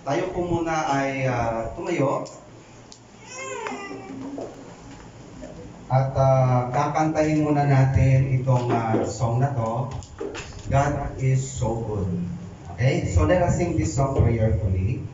Tayo po muna ay tumayo at kakantahin muna natin itong song na to, God is so good. Okay? So let us sing this song prayerfully.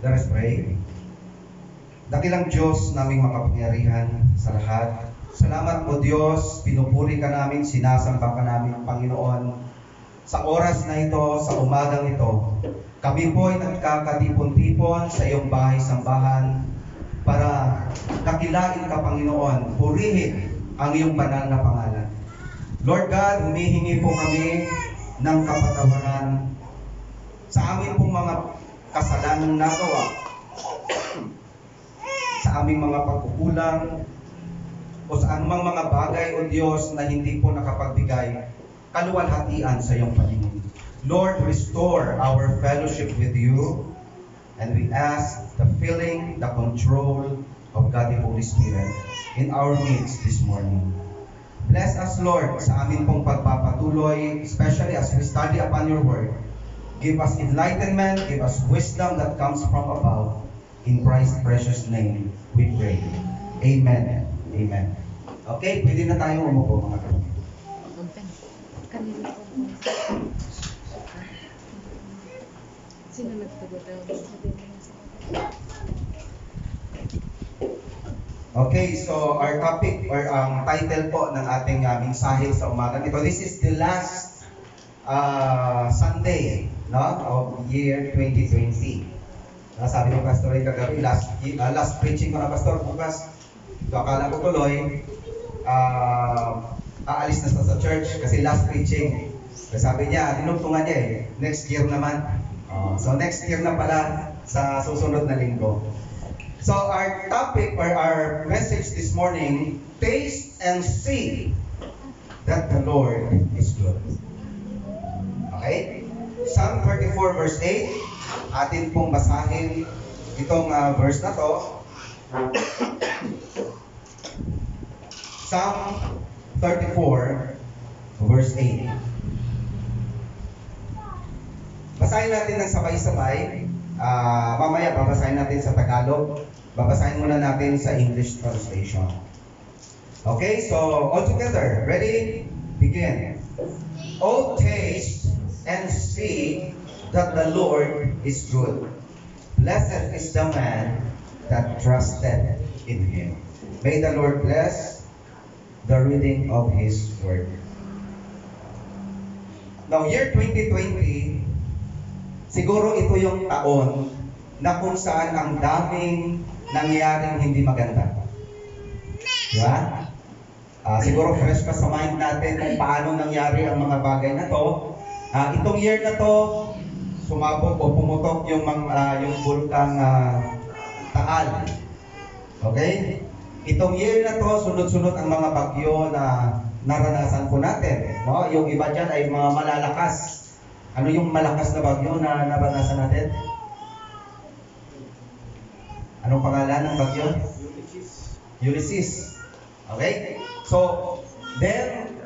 Let us pray. Dakilang Diyos naming makapangyarihan sa lahat. Salamat po Diyos, pinupuri ka namin, sinasamba ka namin, Panginoon. Sa oras na ito, sa umagang ito, kami po ay nagkakatipon-tipon sa iyong bahay-sambahan para dakilain ka, Panginoon, purihin ang iyong banal na pangalan. Lord God, humihingi po kami ng kapatawaran sa amin pong mga kasalanang nagawa, sa aming mga pagkukulang, o sa anumang mga bagay, O Diyos, na hindi po nakapagbigay kaluwalhatian sa iyong paningin. Lord, restore our fellowship with you, and we ask the filling, the control of God the Holy Spirit in our midst this morning. Bless us, Lord, sa amin pong pagpapatuloy, especially as we study upon your word. Give us enlightenment, give us wisdom that comes from above. In Christ's precious name, we pray. Amen. Amen. Okay, pwede na tayo umupo, mga kapatid. Sino nagtagot? Okay, so our topic or ang title po ng ating mensahe sa umaga ito, this is the last Sunday, no, of year 2020. Sabi ng pastor ay kagabi, last preaching ko na pastor bukas. So akala ko tuloy, aalis na sa church kasi last preaching. So, sabi niya, tinugtungan niya next year naman. So next year na pala sa susunod na linggo. So our topic or our message this morning, taste and see that the Lord is good. Okay? Psalm 34 verse 8, atin pong basahin itong verse na to. Psalm 34 verse 8. Basahin natin ng sabay-sabay. Mamaya babasahin natin sa Tagalog. Babasahin muna natin sa English translation. Okay, so all together. Ready? begin. Oh, taste and see that the Lord is good. Blessed is the man that trusted in Him. May the Lord bless the reading of His Word. Now, year 2020, siguro ito yung taon na kung saan ang daming nangyaring hindi maganda. Diba? Siguro fresh pa sa mind natin kung paano nangyari ang mga bagay na to. Itong year na to, sumabog o pumutok yung bulkang Taal. Okay? Itong year na to, sunod-sunod ang mga bagyo na naranasan po natin. No? Yung iba dyan ay mga malalakas. Ano yung malakas na bagyo na naranasan natin? Anong pangalan ng bagyo? Ulysses. Okay? So, then,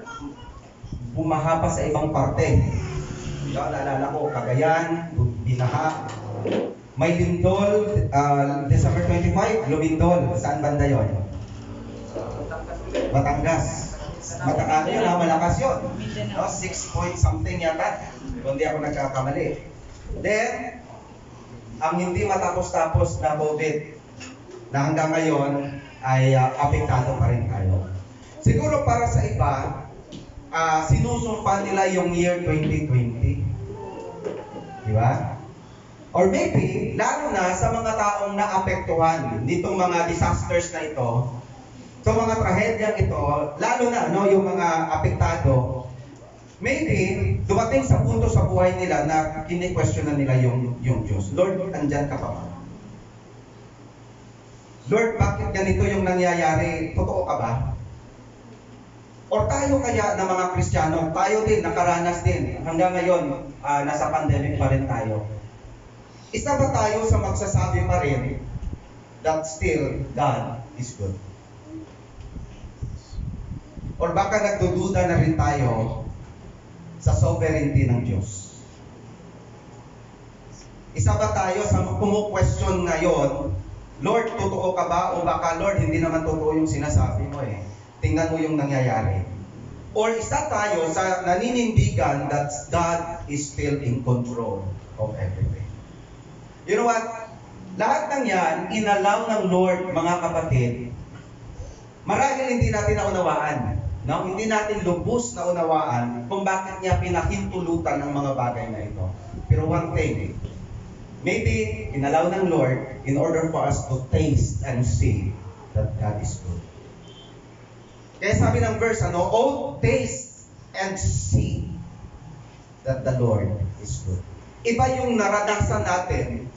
bumaha pa sa ibang parte. Naalala ko, Cagayan, binaha. May lindol, December 25, lumindol. Saan banda yun? Batangas. Ano yun, malakas yun. No, 6 point something yata. Kung di ako nagkakamali. Then, ang hindi matapos-tapos na COVID, na hanggang ngayon ay apektado pa rin tayo. Siguro para sa iba, sinusumpa nila yung year 2020. Di ba? Or maybe, lalo na sa mga taong naapektuhan nitong mga disasters na ito, sa mga trahedyang ito, lalo na yung mga apektado, maybe, dumating sa punto sa buhay nila na kini-questionan nila yung Diyos. Lord, andyan ka pa ba? Lord, bakit ganito yung nangyayari? Totoo ka ba? Or tayo kaya na mga Kristiyano, tayo din, nakaranas din. Hanggang ngayon, nasa pandemic pa rin tayo. Isa ba tayo sa magsasabi pa rin that still God is good? Or baka nagdududa na rin tayo sa sovereignty ng Diyos? Isa ba tayo sa kumu-question ngayon, Lord, totoo ka ba? O baka, Lord, hindi naman totoo yung sinasabi mo eh. Tingnan mo yung nangyayari. Or isa tayo sa naninindigan that God is still in control of everything. You know what? Lahat ng yan, inalaw ng Lord, mga kapatid, marahil hindi natin naunawaan. No? Hindi natin lubos na unawaan kung bakit niya pinahintulutan ang mga bagay na ito. Pero one thing, maybe inalaw ng Lord in order for us to taste and see that God is good. Kaya sabi ng verse, oh, taste and see that the Lord is good. Iba yung naranasan natin,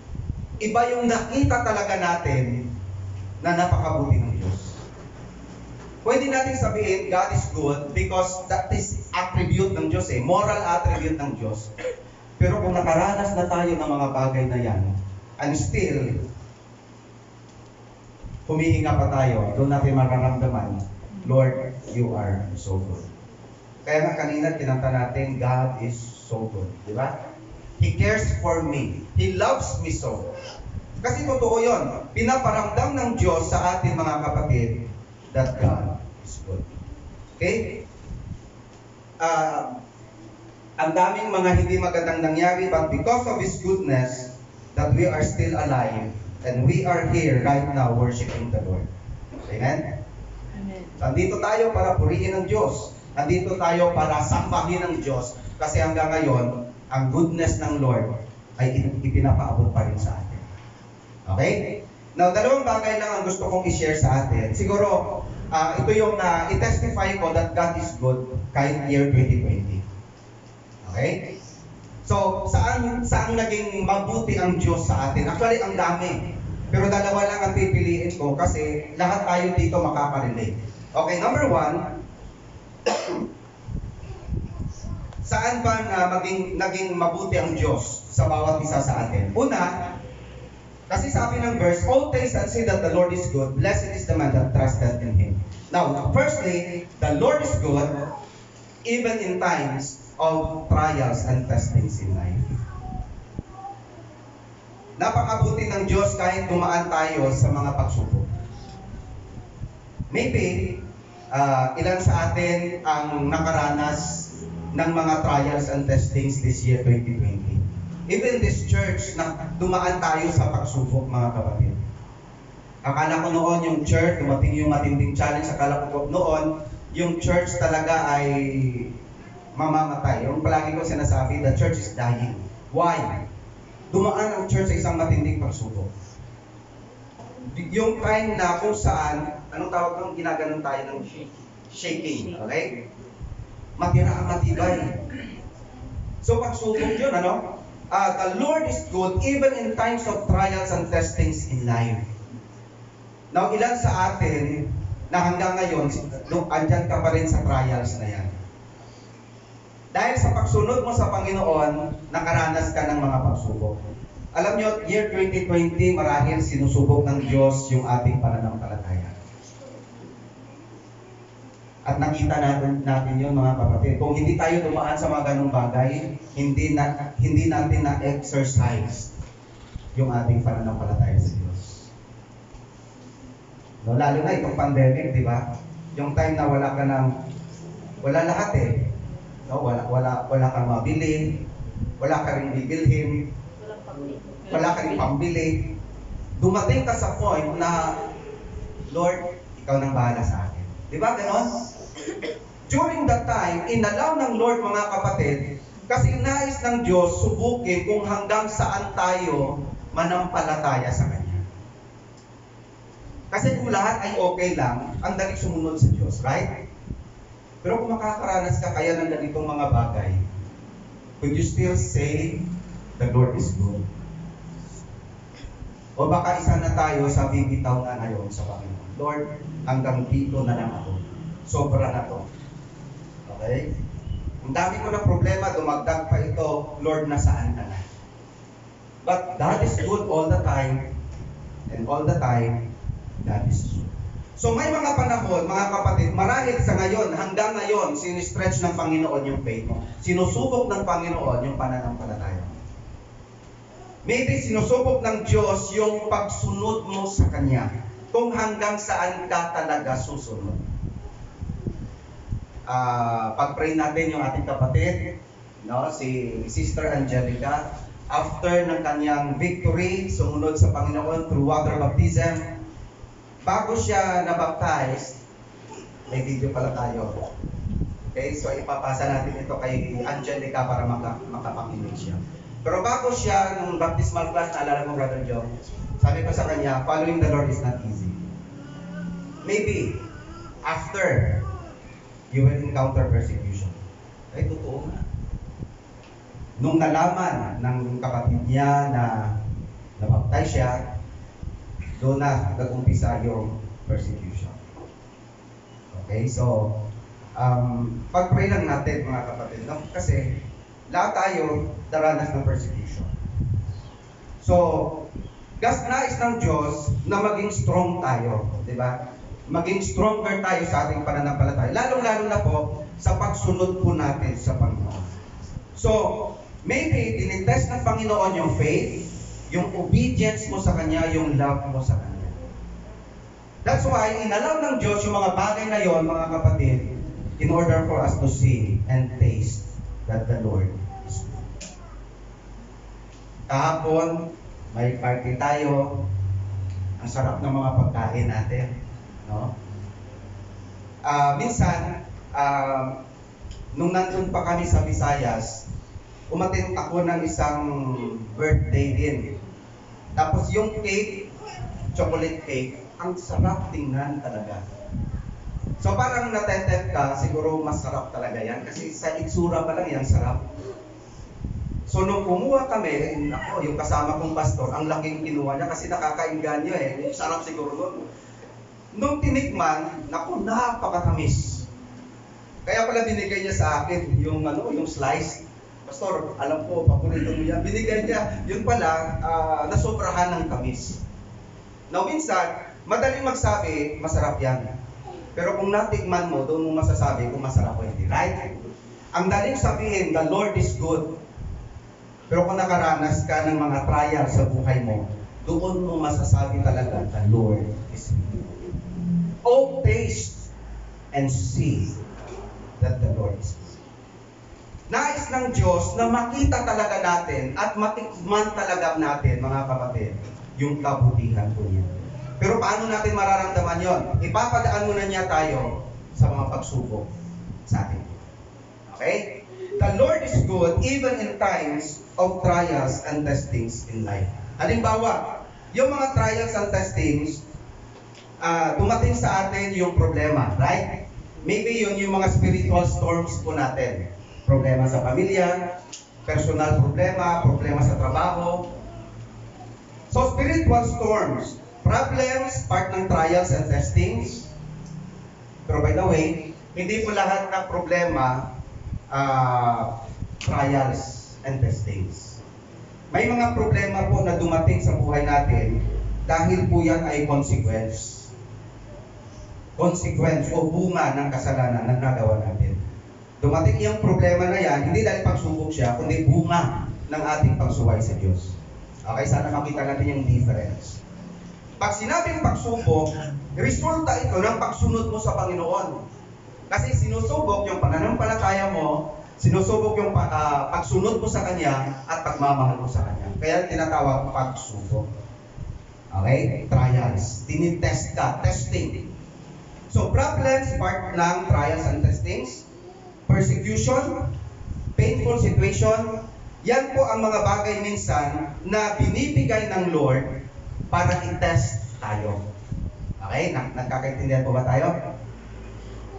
iba yung nakita talaga natin na napakabuti ng Diyos. Pwede natin sabihin, God is good because that is attribute ng Diyos moral attribute ng Diyos. Pero kung nakaranas na tayo ng mga bagay na yan, and still, humihinga pa tayo, doon natin mararamdaman, Lord, you are so good. Kaya nga kanina kinanta natin, God is so good. Di ba? He cares for me. He loves me so. Kasi totoo yun. Pinaparamdam ng Diyos sa atin mga kapatid that God is good. Okay? Ang daming mga hindi magandang nangyari, but because of His goodness, that we are still alive and we are here right now worshiping the Lord. Amen? Amen. Nandito tayo para purihin ang Diyos. Nandito tayo para sambahin ang Diyos. Kasi hanggang ngayon, ang goodness ng Lord ay ipinapaabot pa rin sa atin. Okay? Now, dalawang bagay lang ang gusto kong i-share sa atin. Siguro, ito yung i-testify ko that God is good kahit year 2020. Okay? So, saan naging mabuti ang Diyos sa atin? Actually, ang dami. Pero dalawa lang ang pipiliin ko kasi lahat tayo dito makaka-relate. Okay, number one, saan ba naging mabuti ang Diyos sa bawat isa sa atin? Una, kasi sabi ng verse, "Oh, taste and see that the Lord is good. Blessed is the man that trusted in Him." Now, firstly, the Lord is good even in times of trials and testings in life. Napakabuti ng Diyos kahit dumaan tayo sa mga pagsubok. Maybe, Ilan sa atin ang nakaranas ng mga trials and testings this year 2020? Even this church, na dumaan tayo sa pagsubok, mga kapatid. Akala ko noon yung church, dumating yung matinding challenge, akala ko noon, yung church talaga ay mamamatay. Yung palagi ko sinasabi, the church is dying. Why? Dumaan ang church sa isang matinding pagsubok. Yung time na kung saan, anong tawag nung ginaganon tayo ng shaking, okay? Matira ang matibay. So pagsubok yun, ano? The Lord is good even in times of trials and testings in life. Now, ilan sa atin na hanggang ngayon, andyan ka pa rin sa trials na yan. Dahil sa pagsunod mo sa Panginoon, nakaranas ka ng mga pagsubok. Alam nyo, year 2020, marahil sinusubok ng Diyos yung ating pananampalataya. At nakita natin yun, mga kapatid. Kung hindi tayo dumaan sa mga ganung bagay, hindi natin na-exercise yung ating pananampalataya sa Diyos. No, lalo na itong pandemic, di ba? Yung time na wala lahat eh. No, wala kang mabili, wala ka rin bibilhin, wala ka rin pambili. Dumating ka sa point na, Lord, ikaw nang bahala sa akin. Di ba ganon? During that time, inalaw ng Lord, mga kapatid, kasi nais ng Diyos subukin kung hanggang saan tayo manampalataya sa Kanya. Kasi kung lahat ay okay lang, ang dali sumunod sa Diyos, right? Pero kung makakaranas ka kaya ng ganitong mga bagay, could you still say, the Lord is good? O baka isa na tayo sa bibitaw na ngayon sa Panginoon. Lord, hanggang dito na lang ako. Sobra na to. Okay? Ang dami ko ng problema, dumagdag pa ito, Lord, nasaan ka na? But that is good all the time, and all the time, that is true. So may mga panahon, mga kapatid, marahil sa ngayon, hanggang ngayon, sinistretch ng Panginoon yung faith mo. Sinusubok ng Panginoon yung pananampalataya mo. Maybe sinusubok ng Diyos yung pagsunod mo sa Kanya. Kung hanggang saan ka talaga susunod. Pag-pray natin yung ating kapatid, no, si Sister Angelica, after ng kanyang victory, sumunod sa Panginoon through water baptism, bago siya na-baptize, may video pala tayo. Okay, so ipapasa natin ito kay Angelica para makapakinig siya. Pero bago siya, nung baptismal class, naalala mo, Brother John, sabi ko sa kanya, following the Lord is not easy. Maybe, after, you will encounter persecution. Ay, totoo nga. Nung nalaman ng kapatid niya na na-baptize siya, doon na nag-umpisa yung persecution. Okay, so, pag-pray lang natin, mga kapatid, no? Kasi lahat tayo daranas ng persecution. So, nais ng Diyos na maging strong tayo, di ba? Maging stronger tayo sa ating pananampalataya. Lalong-lalo na po sa pagsunod po natin sa Panginoon. So, maybe tinitest ng Panginoon yung faith, yung obedience mo sa Kanya, yung love mo sa Kanya. That's why, inalaw ng Diyos yung mga bagay na yon, mga kapatid, in order for us to see and taste that the Lord is good. Kahapon, may party tayo. Ang sarap ng mga pagkain natin. No? Minsan, nung nandun pa kami sa Visayas, umattend ako ng isang birthday din. Tapos yung cake, chocolate cake, ang sarap tingnan talaga. So parang natetempt ka, siguro masarap talaga yan. Kasi sa itsura pa lang yan, sarap. So nung kumuha kami, yung kasama kong pastor, ang laking kinuha niya kasi nakakainganyo eh. Sarap siguro nun. Nung tinikman, napakatamis. Kaya pala binigay niya sa akin yung slice. Pastor, alam ko, paborito mo yan. Binigay niya, yun pala, nasobrahan ng tamis. Now, minsan, madaling magsabi, masarap yan. Pero kung natikman mo, doon mo masasabi kung masarap o hindi. Right? Ang daling sabihin, the Lord is good. Pero kung nakaranas ka ng mga trial sa buhay mo, doon mo masasabi talaga, the Lord is good. Oh, taste and see that the Lord is good. Nais ng Diyos na makita talaga natin at matikman talaga natin, mga kapatid, yung kabutihan po niya. Pero paano natin mararamdaman yon? Ipapadaan muna niya tayo sa mga pagsubok sa atin. Okay? The Lord is good even in times of trials and testings in life. Halimbawa, yung mga trials and testings, dumating sa atin yung problema, right? Maybe yun yung mga spiritual storms po natin. Problema sa pamilya, personal problema, problema sa trabaho. So spiritual storms, problems, part ng trials and testings. Pero by the way, hindi po lahat ng problema trials and testings. May mga problema po na dumating sa buhay natin dahil po yan ay consequence. Consequence o bunga ng kasalanan na nagawa natin. Dumating yung problema na yan, hindi dahil pagsubok siya, kundi bunga ng ating pagsuway sa Diyos. Okay, sana makita natin yung difference. Pag sinabing pagsubok, resulta ito ng pagsunod mo sa Panginoon. Kasi sinusubok yung pananampalataya mo, sinusubok yung pagsunod mo sa Kanya at pagmamahal mo sa Kanya. Kaya tinatawag pagsubok. Okay? Trials. Tinitest ka. Testing. So, problems, part ng trials and testings. Persecution, painful situation, yan po ang mga bagay minsan na binibigay ng Lord para i-test tayo. Okay? Nagkakaintindihan po ba tayo?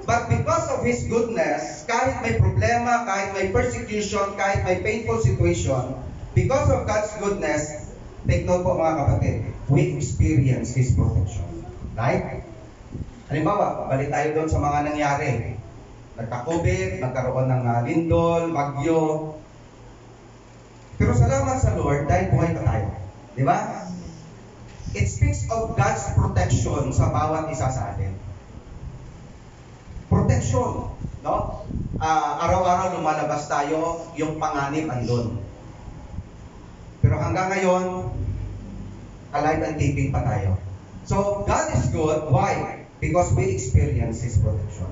But because of His goodness, kahit may problema, kahit may persecution, kahit may painful situation, because of God's goodness, take note po mga kapatid, we experience His protection. Right? Halimbawa, balik tayo doon sa mga nangyari. Nagka-COVID, nagkaroon ng lindol, bagyo. Pero salamat sa Lord dahil buhay pa tayo. Di ba? It speaks of God's protection sa bawat isa sa atin. Protection. No? Araw-araw lumalabas tayo, yung panganib andun. Pero hanggang ngayon, alive and kicking pa tayo. So, God is good. Why? Because we experience His protection.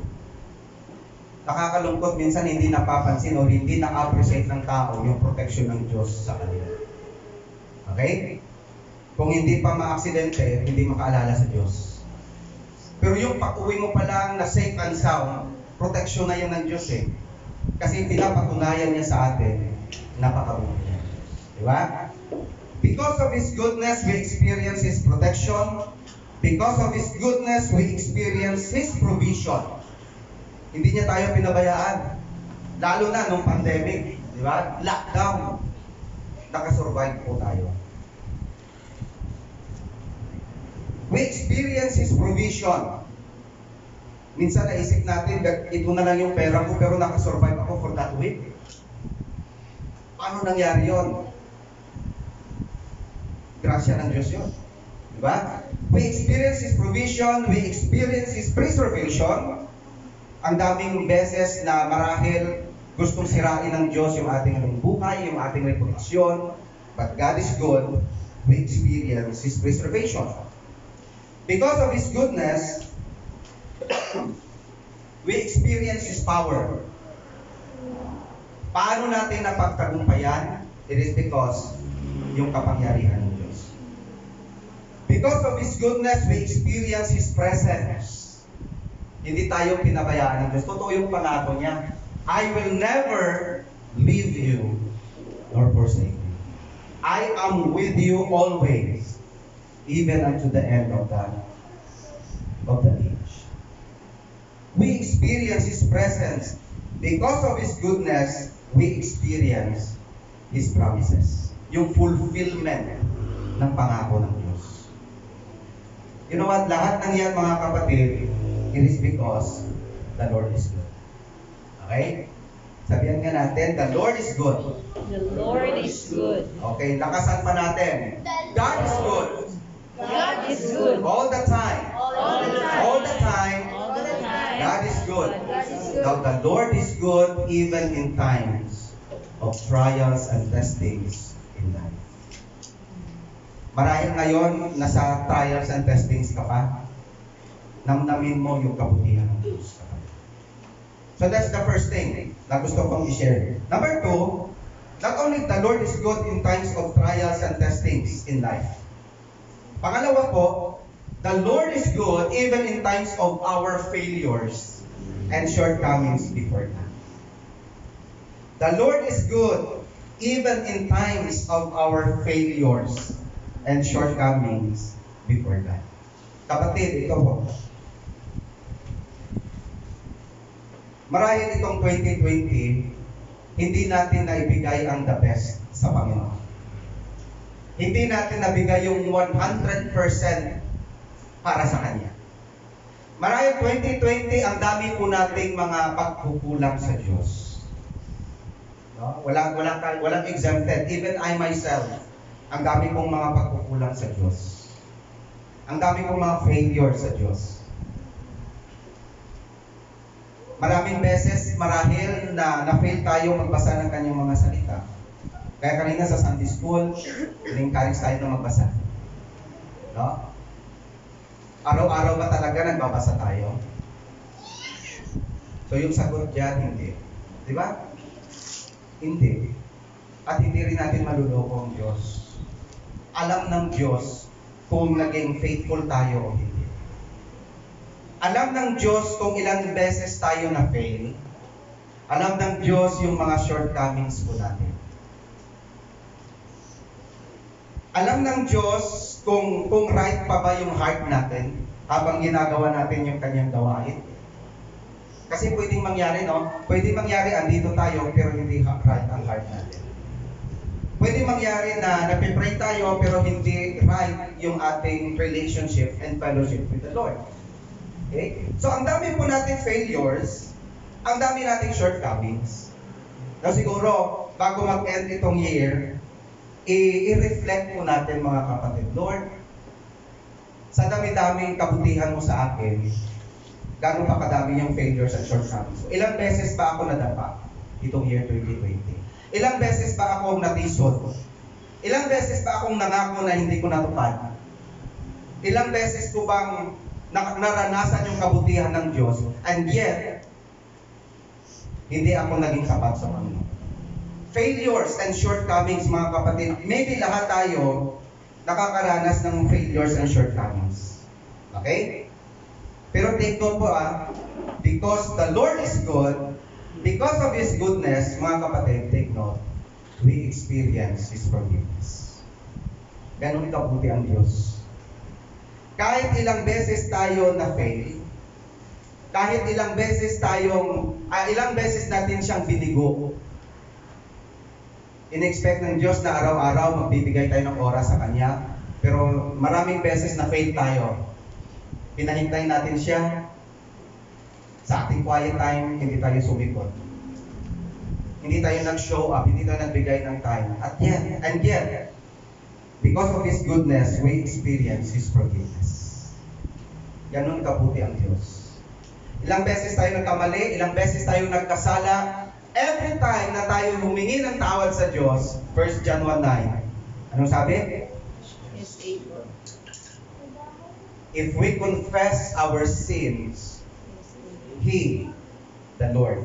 Nakakalungkot minsan hindi napapansin o hindi na-appreciate ng tao yung protection ng Diyos sa kanila. Okay? Kung hindi pa ma-aksidente, hindi makaalala sa Diyos. Pero yung pag-uwi mo pa lang na safe and sound, protection na yan ng Diyos eh. Kasi pinapatunayan niya sa atin, napakabuti niya. Diba? Because of His goodness, we experience His protection. Because of His goodness, we experience His provision. Hindi niya tayo pinabayaan. Lalo na nung pandemic, di ba? Lockdown. Nakasurvive po tayo. We experience His provision. Minsan naisip natin, ito na lang yung pera ko, pero nakasurvive ako for that week. Paano nangyari yun? Grasya ng Diyos yun. Di ba? We experience His provision, we experience His preservation. Ang daming beses na marahil gustong sirain ng Diyos yung ating buhay, yung ating reputasyon. But God is good, we experience His preservation. Because of His goodness, we experience His power. Paano natin napagtagumpayan? It is because yung kapangyarihan ng Diyos. Because of His goodness, we experience His presence. Hindi tayo pinabayaan ng Diyos. Totoo yung pangako niya. I will never leave you nor forsake you. I am with you always, even unto the end of the age. We experience His presence. Because of His goodness, we experience His promises. Yung fulfillment ng pangako ng Diyos. You know what? Lahat ng yan, mga kapatid, it is because the Lord is good. Okay? Sabihan nga natin, the Lord is good. The Lord is good. Okay, lakasan pa natin. God is good. God is good. All the time. All the time. All the time. All the time. God is good. God is good. Now, the Lord is good even in times of trials and testings in life. Marahil ngayon, nasa trials and testings ka pa. namnamin mo yung kabutihan ng Diyos. So that's the first thing na gusto kong i-share. Number two, not only the Lord is good in times of trials and testings in life. Pangalawa po, the Lord is good even in times of our failures and shortcomings before God. The Lord is good even in times of our failures and shortcomings before God. Kapatid, ito po. Marahil itong 2020, hindi natin naibigay ang the best sa Panginoon. Hindi natin nabigay yung 100% para sa Kanya. Marahil 2020, ang dami po nating mga pagkukulang sa Diyos. No? Walang exempted. Even I myself, ang dami kong mga pagkukulang sa Diyos. Ang dami kong mga failure sa Diyos. Maraming beses marahil na-fail tayo magbasa ng kanyang mga salita. Kaya kanina sa Sunday School, in-encourage tayo na magbasa. No? Araw-araw ba talaga nagbabasa tayo? So yung sagot dyan, hindi. Di ba? Hindi. At hindi rin natin maluloko ang Diyos. Alam ng Diyos kung naging faithful tayo o hindi. Alam ng Diyos kung ilang beses tayo na-fail. Alam ng Diyos yung mga shortcomings po natin. Alam ng Diyos kung right pa ba yung heart natin habang ginagawa natin yung kanyang gawain. Kasi pwedeng mangyari, no? Pwedeng mangyari, andito tayo, pero hindi right ang heart natin. Pwedeng mangyari na napipray tayo, pero hindi right yung ating relationship and fellowship with the Lord. Okay? So, ang dami po natin failures, ang dami nating shortcomings. Now, siguro, bago mag-end itong year, i-reflect po natin mga kapatid, Lord, sa dami-daming kabutihan mo sa akin, gano'n pa kadami yung failures at shortcomings. So, ilang beses ba ako nadapa itong year 2020? Ilang beses ba akong natisod? Ilang beses ba akong nangako na hindi ko natupad? Ilang beses ko bang naranasan yung kabutihan ng Diyos, and yet, hindi ako naging sapat sa Panginoon. Failures and shortcomings, mga kapatid, maybe lahat tayo nakakaranas ng failures and shortcomings. Okay? Pero take note po because the Lord is good, because of His goodness, mga kapatid, take note, we experience His forgiveness. Ganun kabuti ang Diyos. Kahit ilang beses tayo na-fail, kahit ilang beses natin siyang binigo, in-expect ng Diyos na araw-araw magbibigay tayo ng oras sa Kanya, pero maraming beses na-fail tayo. Pinahintay natin siya, sa ating quiet time, hindi tayo sumikot. Hindi tayo nag-show up, hindi tayo nagbigay ng time. And yet, because of His goodness, we experience His forgiveness. Ganun kabuti ang Diyos. Ilang beses tayo nagkamali, ilang beses tayo nagkasala. Every time na tayo humingi ng tawad sa Diyos, 1 John 1:9. Anong sabi? Is able. If we confess our sins, He, the Lord,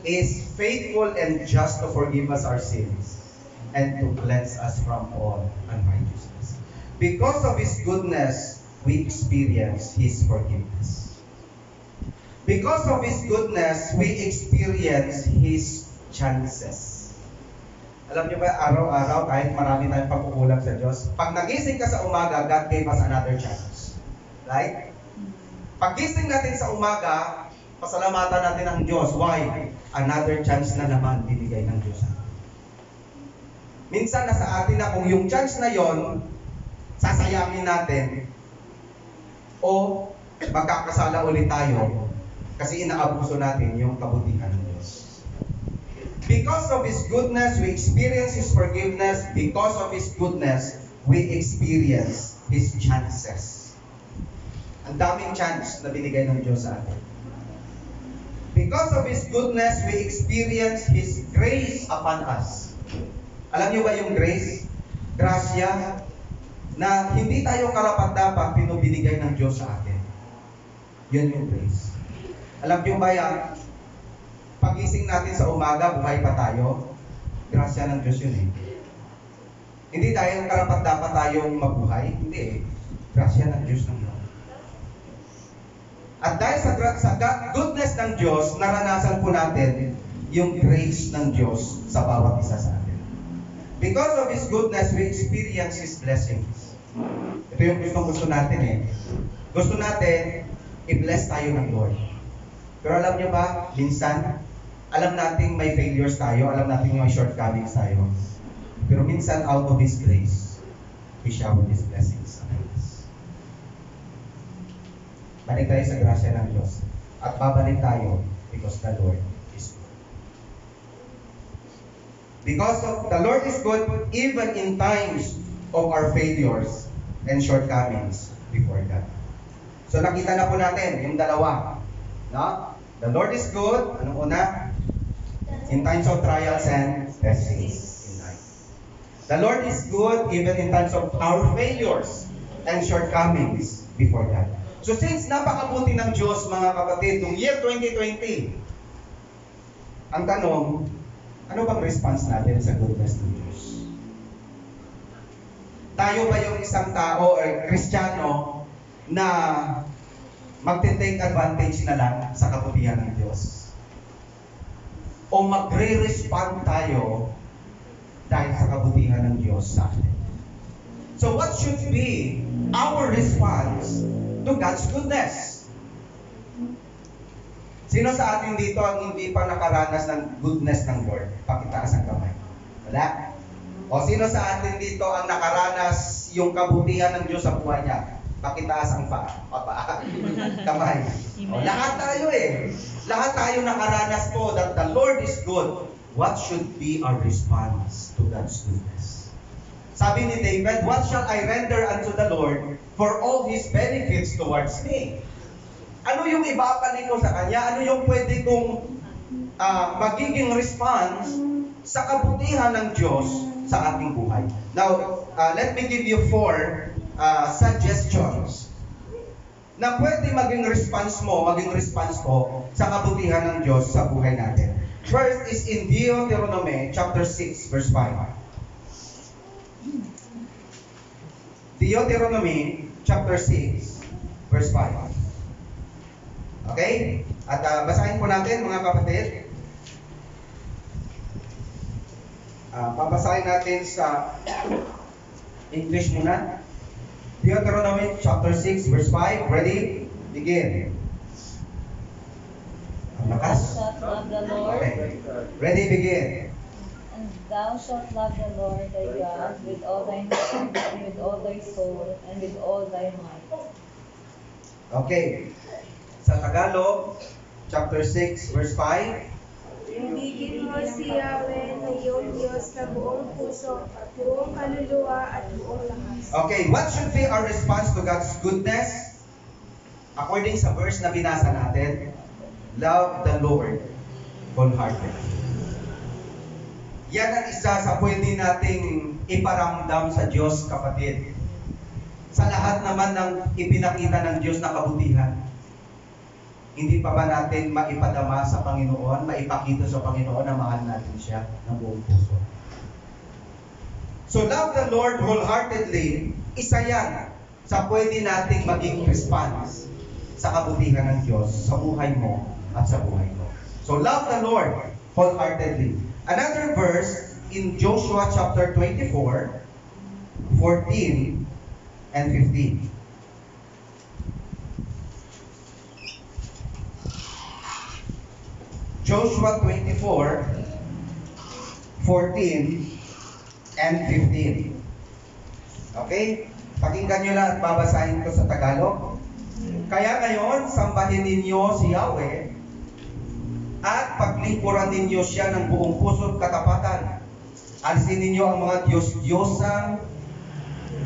is faithful and just to forgive us our sins and to cleanse us from all unrighteousness. Because of His goodness, we experience His forgiveness. Because of His goodness, we experience His chances. Alam niyo ba, araw-araw, kahit marami tayong pagkukulang sa Diyos, pag nagising ka sa umaga, God gave us another chance. Right? Pag-gising natin sa umaga, pasalamatan natin ang Diyos. Why? Another chance na naman binigay ng Diyos. Minsan nasa atin na kung yung chance na yon, sasayangin natin o magkakasala ulit tayo kasi inaabuso natin yung kabutihan ng Diyos. Because of His goodness, we experience His forgiveness. Because of His goodness, we experience His chances. Ang daming chance na binigay ng Diyos sa atin. Because of His goodness, we experience His grace upon us. Alam niyo ba yung grace? Grasya na hindi tayo karapat-dapat pinubinigay ng Diyos sa atin. Yun yung grace. Alam niyo ba yan? Pagising natin sa umaga, buhay pa tayo. Grasya ng Diyos yun eh. Hindi dahil karapat dapat tayong mabuhay. Hindi eh. Grasya ng Diyos ng Lord. At dahil sa goodness ng Diyos, naranasan po natin yung grace ng Diyos sa bawat isa sa atin. Because of His goodness, we experience His blessings. Ito yung gusto natin eh. Gusto natin, i-bless tayo ng Lord. Pero alam niyo ba, minsan, alam nating may failures tayo, alam nating may shortcomings tayo. Pero minsan, out of His grace, He showered His blessings on us. Balik tayo sa grasya ng Diyos. At babalik tayo because the Lord is good. Because the Lord is good even in times of our failures and shortcomings before God. So nakita na po natin yung dalawa. No? The Lord is good. Anong una? In times of trials and testings in life. The Lord is good even in times of our failures and shortcomings before God. So since napakabuti ng Diyos, mga kapatid, noong year 2020, ang tanong, ano bang response natin sa goodness ng Diyos? Tayo ba yung isang tao o Kristiyano na magte-take advantage na lang sa kabutihan ng Diyos? O magre-respond tayo dahil sa kabutihan ng Diyos sa atin? So what should be our response to God's goodness? Sino sa atin dito ang hindi pa nakaranas ng goodness ng Lord? Pakitaas ang kamay. Wala? O sino sa atin dito ang nakaranas yung kabutihan ng Diyos sa buhay niya? Pakitaas ang kamay. O, lahat tayo eh. Lahat tayo nakaranas po that the Lord is good. What should be our response to God's goodness? Sabi ni David, what shall I render unto the Lord for all His benefits towards me? Ano yung ibabalik ko sa Kanya? Ano yung pwede kong magiging response sa kabutihan ng Diyos sa ating buhay? Now, let me give you 4 suggestions na pwede maging response ko sa kabutihan ng Diyos sa buhay natin. First is in Deuteronomy chapter 6 verse 5. Deuteronomy chapter 6 verse 5. Okay? At basahin po natin mga kapatid. Babasahin natin sa English muna. Deuteronomy chapter 6 verse 5. Ready? Begin. Ang lakas. Thou shalt love the Lord, Okay. Ready? Begin. and thou shalt love the Lord thy God with all thine heart, and with all thy soul, and with all thy might. Okay. Sa Tagalog, chapter 6 verse 5. Ibigin mo si Yahweh na iyong Diyos na buong puso, buong kaluluwa at buong lakas. Okay, what should be our response to God's goodness? According sa verse na binasa natin, love the Lord wholeheartedly. Yan ang isa sa pwede nating iparamdam sa Diyos, kapatid. Sa lahat naman ng ipinakita ng Diyos na kabutihan, hindi pa ba natin maipadama sa Panginoon, maipakita sa Panginoon na mahal natin siya ng buong puso? So love the Lord wholeheartedly, isa yan sa pwede nating maging response sa kabutihan ng Diyos sa buhay mo at sa buhay ko. So love the Lord wholeheartedly. Another verse in Joshua chapter 24, 14 and 15. Joshua 24, 14 and 15. Okay? Pakinggan nyo lang at babasahin ko sa Tagalog. Kaya ngayon, sambahin ninyo si Yahweh at paglingkuran ninyo siya ng buong puso at katapatan. Alisin ninyo ang mga Diyos-Diyosang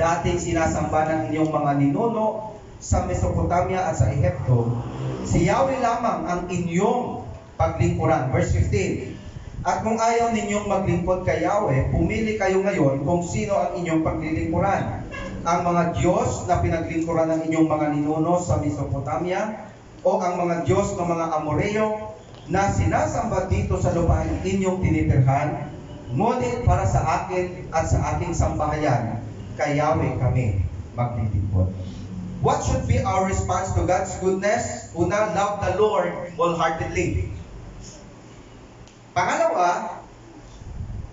dating sinasamba ng inyong mga ninuno sa Mesopotamia at sa Ehipto. Si Yahweh lamang ang inyong paglingkuran. Verse 15. At kung ayaw ninyong maglingkod kay Yahweh, pumili kayo ngayon kung sino ang inyong paglilingkuran. Ang mga Diyos na pinaglingkuran ng inyong mga ninuno sa Mesopotamia o ang mga Diyos ng mga Amoreo na sinasamba dito sa lupain inyong tinitirhan, ngunit para sa akin at sa aking sambahayan, kay Yahweh kami maglilingkod. What should be our response to God's goodness? Una, love the Lord wholeheartedly. Pangalawa,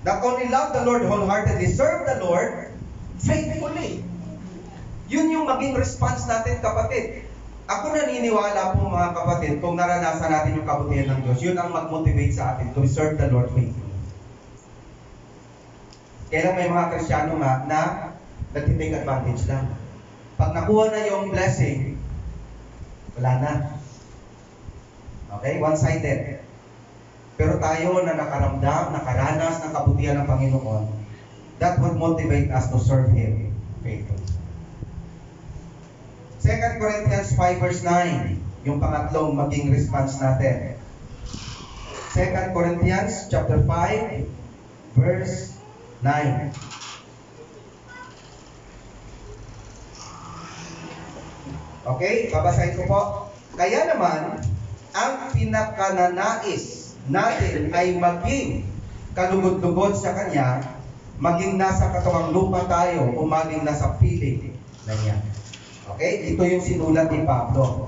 not only love the Lord wholeheartedly, serve the Lord faithfully. Yun yung maging response natin, kapatid. Ako naniniwala po, mga kapatid, kung naranasan natin yung kabutihan ng Diyos, yun ang mag-motivate sa atin to serve the Lord faithfully. Kaya may mga Kristiyano nga na nag-take advantage lang. Pag nakuha na yung blessing, wala na. Okay? One-sided. Pero tayo na nakaramdam, nakaranas ng kabutihan ng Panginoon, that would motivate us to serve Him faithfully. 2 Corinthians 5 verse 9, yung pangatlong maging response natin. 2 Corinthians chapter 5 verse 9. Okay, babasahin ko po. Kaya naman, ang pinakananais natin ay maging kalugod-lugod sa Kanya, maging nasa katawang lupa tayo o maging nasa piling na niya. Okay, ito yung sinulat ni Pablo.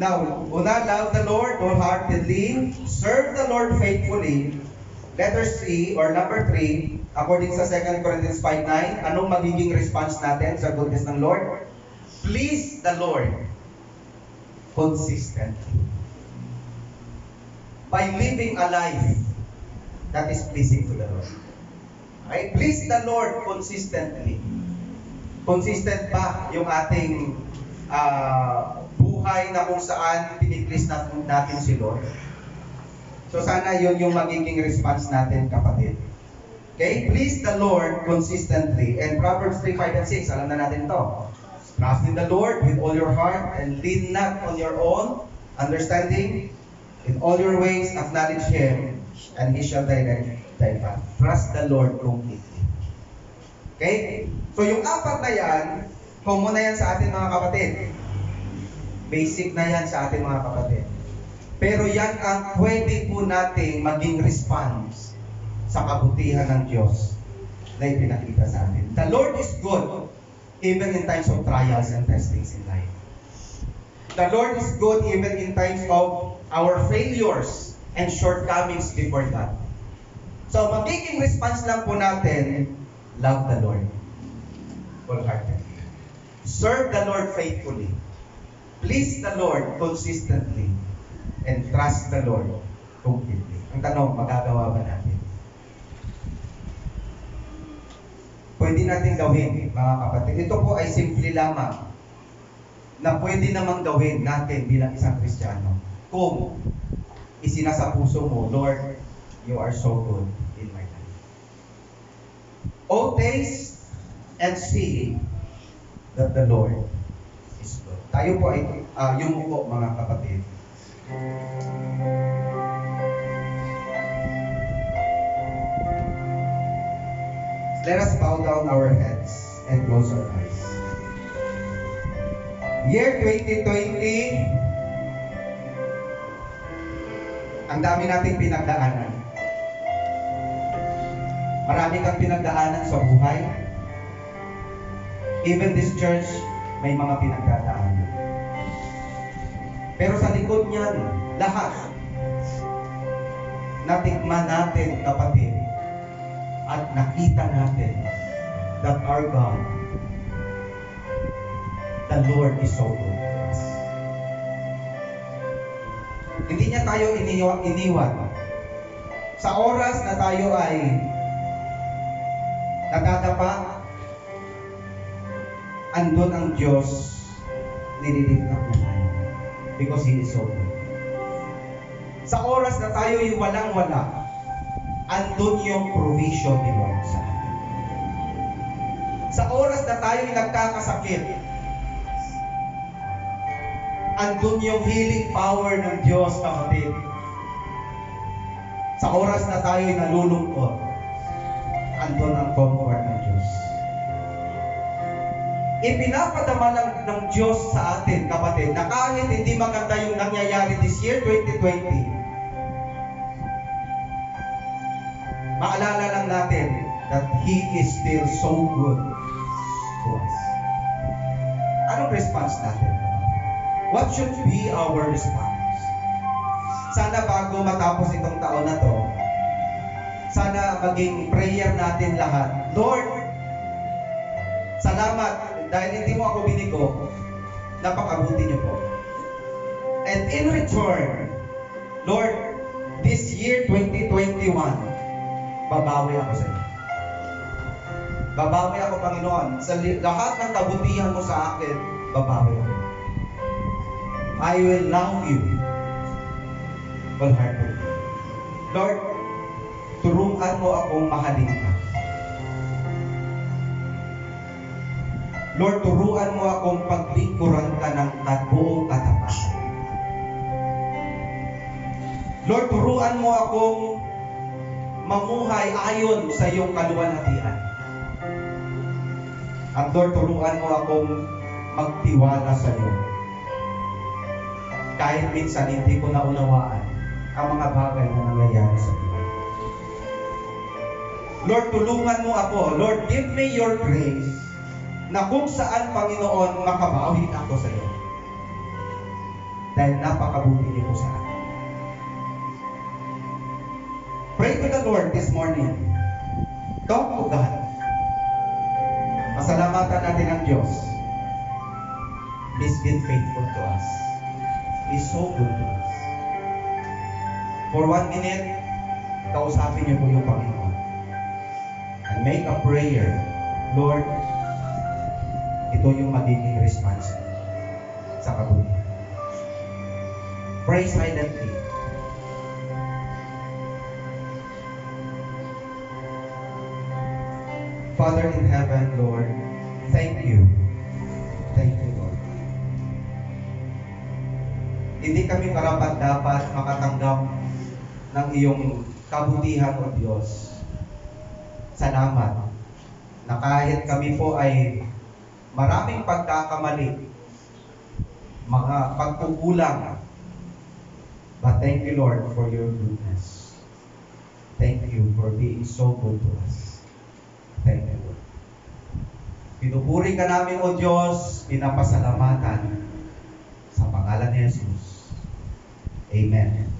Now, una, love the Lord wholeheartedly, serve the Lord faithfully. Letter C or number 3, according sa 2 Corinthians 5:9, anong magiging response natin sa goodness ng Lord? Please the Lord consistently. By living a life that is pleasing to the Lord. Okay? Please the Lord consistently. Consistent ba yung ating buhay na kung saan piniplease natin si Lord? So sana yun yung magiging response natin, kapatid. Okay? Please the Lord consistently. And Proverbs 3:5 and 6, alam na natin to. Trust in the Lord with all your heart and lean not on your own understanding. In all your ways acknowledge Him and He shall direct thy path. Trust the Lord completely. Okay? So yung apat na yan, common na yan sa atin, mga kapatid. Basic na yan sa atin, mga kapatid. Pero yan ang pwede po nating maging response sa kabutihan ng Diyos na ipinakita sa atin. The Lord is good even in times of trials and testings in life. The Lord is good even in times of our failures and shortcomings before God. So magiging response lang po natin, love the Lord wholeheartedly. Serve the Lord faithfully. Please the Lord consistently. And trust the Lord completely. Ang tanong, magagawa ba natin? Pwede natin gawin, mga kapatid. Ito po ay simple lamang na pwede namang gawin natin bilang isang Kristiyano. Kung isinasa puso mo, Lord, you are so good in my life. Oh, taste and see that the Lord is good. Tayo po ay yumuko, mga kapatid. Let us bow down our heads and close our eyes. Year 2020, ang dami nating pinagdaanan. Marami kang pinagdaanan sa buhay. Even this church, may mga pinagdadaanan. Pero sa likod niyan, lahat, natikman natin, kapatid, at nakita natin that our God, the Lord is so good to us. Hindi niya tayo iniwan. Sa oras na tayo ay nadadapa, andun ang Diyos, nililift up na tayo. Because He is so good. Sa oras na tayo ay walang-wala, andun yung provision ni Lord sa atin. Sa oras na tayo ay nagkakasakit, andun yung healing power ng Diyos, kapatid. Sa oras na tayo ay nalulungkot, andun ang comfort ng Diyos. Ipinapadama ng Diyos sa atin, kapatid, na kahit hindi maganda yung nangyayari this year, 2020, maalala lang natin that He is still so good to us. Anong response natin? What should be our response? Sana bago matapos itong taon na to, sana maging prayer natin lahat, Lord, salamat dahil hindi mo ako binigo, napakabuti niyo po. And in return, Lord, this year 2021, babawi ako sa iyo. Babawi ako, Panginoon. Sa lahat ng kabutihan mo sa akin, babawi ako. I will love you wholeheartedly. Lord, turuan mo akong mahalin ka. Lord, turuan mo akong paglingkuran ka ng buong katapatan. Lord, turuan mo akong mamuhay ayon sa iyong kaluwalhatian. At Lord, turuan mo akong magtiwala sa iyo. Kahit minsan hindi ko naunawaan ang mga bagay na nangyayari sa iyo. Lord, tulungan mo ako. Lord, give me your grace na kung saan, Panginoon, makabawi ako sa iyo. Dahil napakabuti niyo po sa akin. Pray to the Lord this morning. Talk to God. Pasalamatan natin ang Diyos. He's been faithful to us. He's so good to us. For 1 minute, kausapin niyo po yung Panginoon. And make a prayer. Lord, ito yung magiging response sa kabutihan. Pray silently. Father in heaven, Lord, thank you. Thank you, Lord. Hindi kami karapat-dapat makatanggap ng iyong kabutihan, O Diyos. Salamat na kahit kami po ay maraming pagkakamali, mga pagkukulang, but thank you, Lord, for your goodness. Thank you for being so good to us. Thank you, Lord. Pinupuri ka namin, O Diyos, pinapasalamatan sa pangalan ni Jesus. Amen.